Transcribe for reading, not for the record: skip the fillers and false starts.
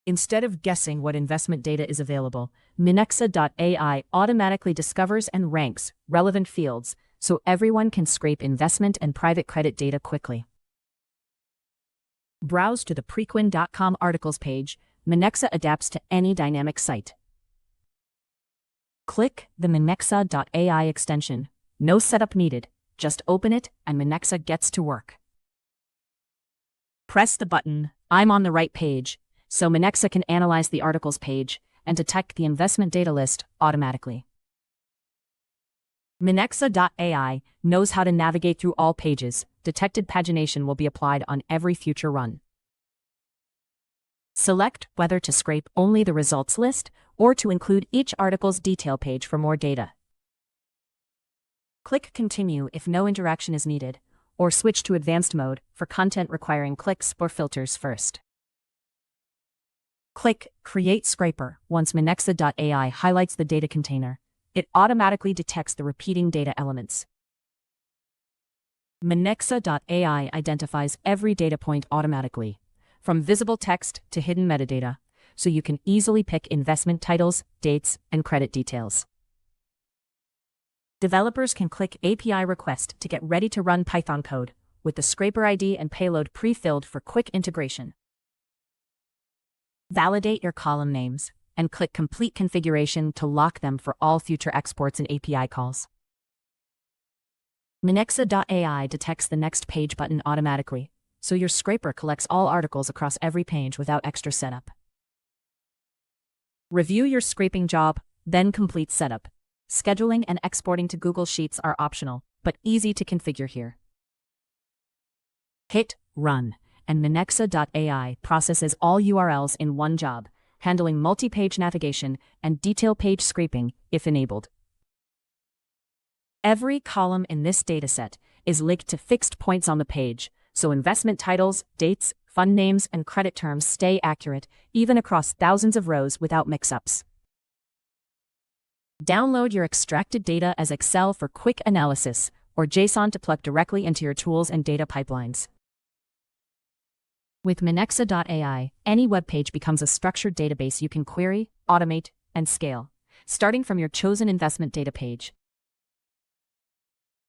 Instead of guessing what investment data is available, Minexa.ai automatically discovers and ranks relevant fields so everyone can scrape investment and private credit data quickly. Browse to the preqin.com articles page. Minexa adapts to any dynamic site. Click the Minexa.ai extension. No setup needed. Just open it and Minexa gets to work. Press the button, "I'm on the right page," so Minexa can analyze the articles page and detect the investment data list automatically. Minexa.ai knows how to navigate through all pages. Detected pagination will be applied on every future run. Select whether to scrape only the results list or to include each article's detail page for more data. Click Continue if no interaction is needed, or switch to Advanced mode for content requiring clicks or filters first. Click Create Scraper once Minexa.ai highlights the data container. It automatically detects the repeating data elements. Minexa.ai identifies every data point automatically, from visible text to hidden metadata, so you can easily pick investment titles, dates, and credit details. Developers can click API Request to get ready to run Python code, with the scraper ID and payload pre-filled for quick integration. Validate your column names, and click Complete Configuration to lock them for all future exports and API calls. Minexa.ai detects the Next Page button automatically, so your scraper collects all articles across every page without extra setup. Review your scraping job, then complete setup. Scheduling and exporting to Google Sheets are optional, but easy to configure here. Hit Run, and Minexa.ai processes all URLs in one job, handling multi-page navigation and detail page scraping if enabled. Every column in this dataset is linked to fixed points on the page, so investment titles, dates, fund names, and credit terms stay accurate, even across thousands of rows without mix-ups. Download your extracted data as Excel for quick analysis, or JSON to plug directly into your tools and data pipelines. With Minexa.ai, any web page becomes a structured database you can query, automate, and scale, starting from your chosen investment data page.